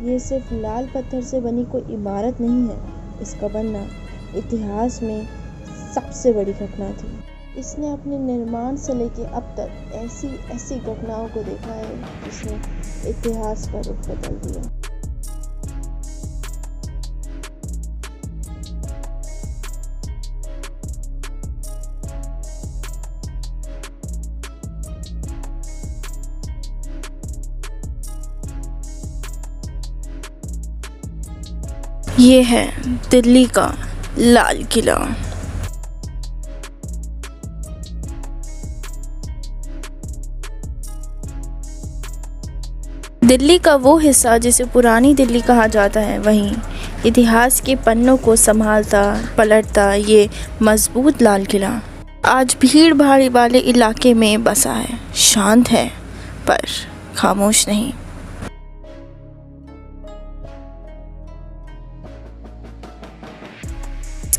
ये सिर्फ लाल पत्थर से बनी कोई इमारत नहीं है, इसका बनना इतिहास में सबसे बड़ी घटना थी। इसने अपने निर्माण से लेकर अब तक ऐसी ऐसी घटनाओं को देखा है जिसने इतिहास का रुख बदल दिया। ये है दिल्ली का लाल किला। दिल्ली का वो हिस्सा जिसे पुरानी दिल्ली कहा जाता है, वहीं इतिहास के पन्नों को संभालता पलटता ये मजबूत लाल किला आज भीड़ भाड़ वाले इलाके में बसा है। शांत है पर खामोश नहीं।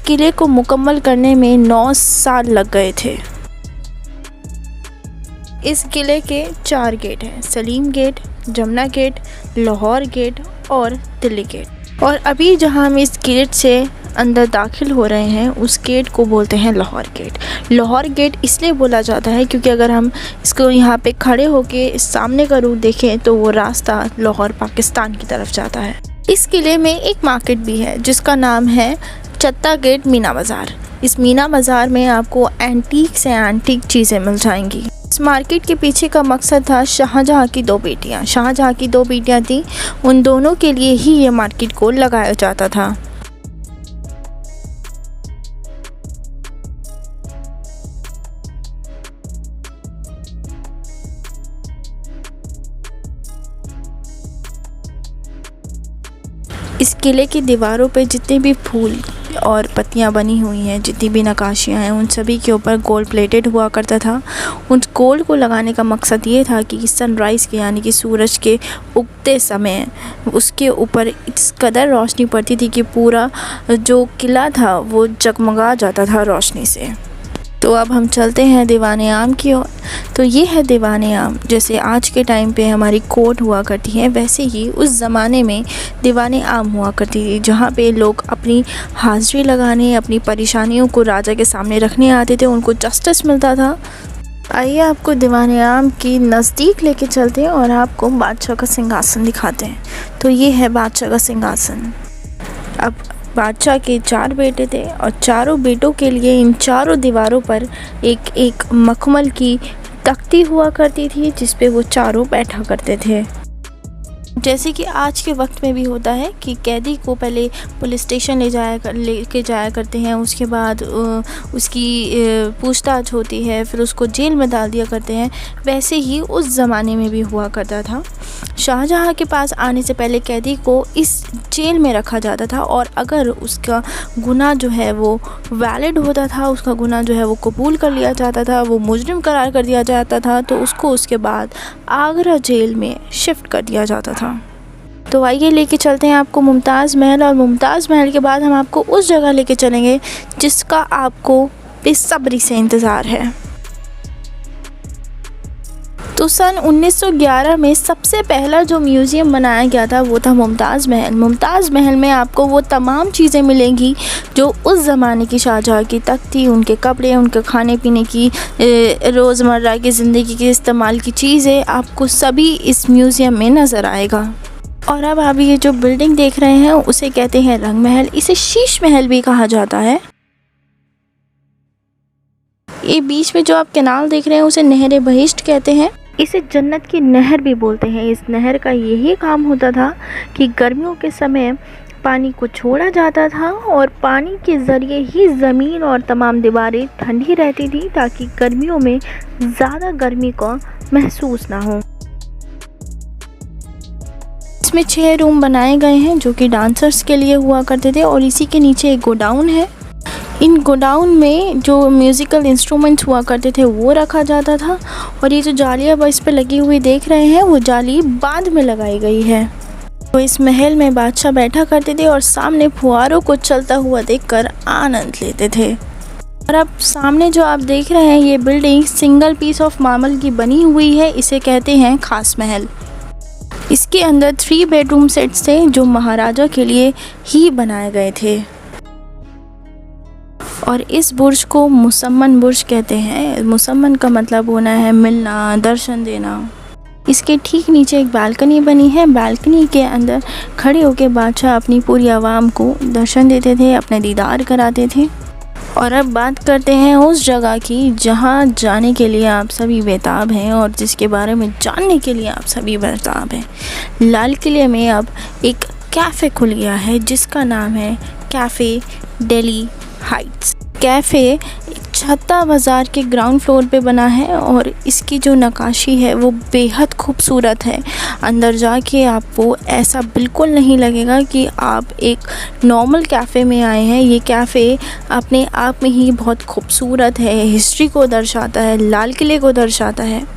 किले को मुकम्मल करने में 9 साल लग गए थे। इस किले के 4 गेट हैं: Salim gate, Jamuna gate, Lahore gate और दिल्ली गेट। और अभी जहां हम इस गेट से अंदर दाखिल हो रहे हैं उस गेट को बोलते हैं लाहौर गेट। लाहौर गेट इसलिए बोला जाता है क्योंकि अगर हम इसको यहाँ पे खड़े होके इस सामने का रूट देखें तो वो रास्ता लाहौर पाकिस्तान की तरफ जाता है। इस किले में एक मार्केट भी है जिसका नाम है चत्ता गेट मीना बाज़ार। इस मीना बाज़ार में आपको एंटीक से एंटीक चीज़ें मिल जाएंगी। इस मार्केट के पीछे का मकसद था शाहजहाँ की 2 बेटियाँ। शाहजहाँ की 2 बेटियाँ थीं, उन दोनों के लिए ही ये मार्केट को लगाया जाता था। इस किले की दीवारों पे जितने भी फूल और पत्तियां बनी हुई हैं, जितनी भी नक्काशियां हैं, उन सभी के ऊपर गोल्ड प्लेटेड हुआ करता था। उन गोल्ड को लगाने का मकसद ये था कि सनराइज़ के यानी कि सूरज के उगते समय उसके ऊपर इस कदर रोशनी पड़ती थी कि पूरा जो किला था वो जगमगा जाता था रोशनी से। तो अब हम चलते हैं दीवाने आम की ओर। तो ये है दीवाने आम। जैसे आज के टाइम पे हमारी कोर्ट हुआ करती है, वैसे ही उस ज़माने में दीवाने आम हुआ करती थी, जहाँ पे लोग अपनी हाज़िरी लगाने, अपनी परेशानियों को राजा के सामने रखने आते थे, उनको जस्टिस मिलता था। आइए आपको दीवाने आम की नज़दीक लेके चलते हैं और आपको बादशाह का सिंहासन दिखाते हैं। तो ये है बादशाह का सिंहासन। अब बादशाह के 4 बेटे थे और चारों बेटों के लिए इन चारों दीवारों पर एक एक मखमल की तख्ती हुआ करती थी जिस पे वो चारों बैठा करते थे। जैसे कि आज के वक्त में भी होता है कि कैदी को पहले पुलिस स्टेशन लेके जाया करते हैं, उसके बाद उसकी पूछताछ होती है, फिर उसको जेल में डाल दिया करते हैं। वैसे ही उस ज़माने में भी हुआ करता था। शाहजहाँ के पास आने से पहले कैदी को इस जेल में रखा जाता था और अगर उसका गुनाह जो है वो वैलिड होता था, उसका गुनाह जो है वो कबूल कर लिया जाता था, वो मुजरिम करार कर दिया जाता था, तो उसको उसके बाद आगरा जेल में शिफ्ट कर दिया जाता था। तो आइए लेके चलते हैं आपको मुमताज़ महल, और मुमताज़ महल के बाद हम आपको उस जगह लेके चलेंगे जिसका आपको बेसब्री से इंतज़ार है। तो सन 1911 में सबसे पहला जो म्यूज़ियम बनाया गया था वो था मुमताज़ महल। मुमताज़ महल में आपको वो तमाम चीज़ें मिलेंगी जो उस ज़माने की शाहजहाँ की तख्ती, उनके कपड़े, उनके खाने पीने की, रोज़मर्रा की ज़िंदगी के इस्तेमाल की चीज़ें, आपको सभी इस म्यूज़ियम में नज़र आएगा। और अब आप ये जो बिल्डिंग देख रहे हैं उसे कहते हैं रंग महल, इसे शीश महल भी कहा जाता है। ये बीच में जो आप कैनाल देख रहे हैं उसे नहर बहिश्त कहते हैं। इसे जन्नत की नहर भी बोलते हैं। इस नहर का यही काम होता था कि गर्मियों के समय पानी को छोड़ा जाता था और पानी के ज़रिए ही ज़मीन और तमाम दीवारें ठंडी रहती थी ताकि गर्मियों में ज़्यादा गर्मी को महसूस ना हो। इसमें 6 रूम बनाए गए हैं जो कि डांसर्स के लिए हुआ करते थे और इसी के नीचे एक गोडाउन है। इन गोडाउन में जो म्यूज़िकल इंस्ट्रूमेंट्स हुआ करते थे वो रखा जाता था और ये जो जालियाँ इस पे लगी हुई देख रहे हैं वो जाली बाद में लगाई गई है। तो इस महल में बादशाह बैठा करते थे और सामने फुहारों को चलता हुआ देखकर आनंद लेते थे। और अब सामने जो आप देख रहे हैं ये building single piece of marble की बनी हुई है, इसे कहते हैं खास महल। इसके अंदर 3 बेडरूम सेट्स थे जो महाराजा के लिए ही बनाए गए थे। और इस बुर्ज को मुसम्मन बुर्ज कहते हैं। मुसम्मन का मतलब होना है मिलना, दर्शन देना। इसके ठीक नीचे एक बालकनी बनी है। बालकनी के अंदर खड़े होकर बादशाह अपनी पूरी आवाम को दर्शन देते थे, अपने दीदार कराते थे। और अब बात करते हैं उस जगह की जहां जाने के लिए आप सभी बेताब हैं और जिसके बारे में जानने के लिए आप सभी बेताब हैं। लाल किले में अब एक कैफ़े खुल गया है जिसका नाम है कैफ़े दिल्ली हाइट्स। कैफ़े छत्ता बाज़ार के ग्राउंड फ्लोर पे बना है और इसकी जो नक्काशी है वो बेहद खूबसूरत है। अंदर जाके आपको ऐसा बिल्कुल नहीं लगेगा कि आप एक नॉर्मल कैफ़े में आए हैं। ये कैफ़े अपने आप में ही बहुत खूबसूरत है, हिस्ट्री को दर्शाता है, लाल किले को दर्शाता है।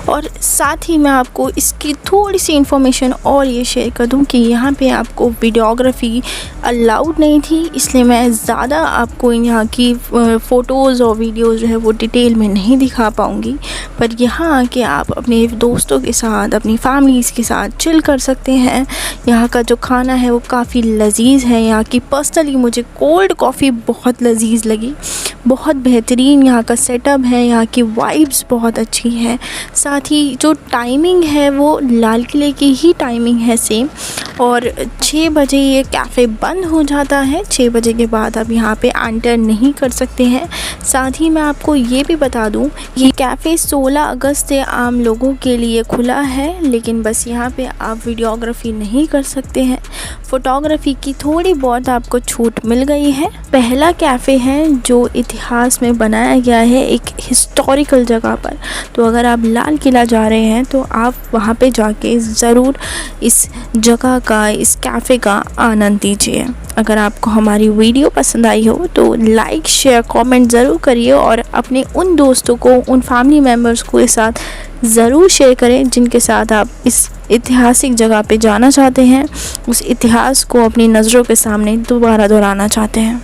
और साथ ही मैं आपको इसकी थोड़ी सी इन्फॉर्मेशन और ये शेयर कर दूं कि यहाँ पे आपको वीडियोग्राफी अलाउड नहीं थी, इसलिए मैं ज़्यादा आपको यहाँ की फ़ोटोज़ और वीडियोज़ जो है वो डिटेल में नहीं दिखा पाऊँगी। पर यहाँ आके आप अपने दोस्तों के साथ, अपनी फैमिलीज़ के साथ चिल कर सकते हैं। यहाँ का जो खाना है वो काफ़ी लजीज़ है। यहाँ की पर्सनली मुझे कोल्ड कॉफ़ी बहुत लजीज़ लगी, बहुत बेहतरीन यहाँ का सेटअप है, यहाँ की वाइब्स बहुत अच्छी है। साथ ही जो टाइमिंग है वो लाल किले की ही टाइमिंग है सेम। और 6 बजे ये कैफ़े बंद हो जाता है। 6 बजे के बाद आप यहाँ पे एंटर नहीं कर सकते हैं। साथ ही मैं आपको ये भी बता दूँ ये कैफ़े 16 अगस्त से आम लोगों के लिए खुला है, लेकिन बस यहाँ पे आप वीडियोग्राफी नहीं कर सकते हैं। फ़ोटोग्राफी की थोड़ी बहुत आपको छूट मिल गई है। पहला कैफ़े है जो इतिहास में बनाया गया है एक हिस्टोरिकल जगह पर। तो अगर आप लाल किला जा रहे हैं तो आप वहाँ पे जाके ज़रूर इस जगह का, इस कैफ़े का आनंद लीजिए। अगर आपको हमारी वीडियो पसंद आई हो तो लाइक, शेयर, कमेंट ज़रूर करिए और अपने उन दोस्तों को, उन फैमिली मेम्बर्स को इस साथ ज़रूर शेयर करें जिनके साथ आप इस ऐतिहासिक जगह पे जाना चाहते हैं, उस इतिहास को अपनी नज़रों के सामने दोबारा दोहराना चाहते हैं।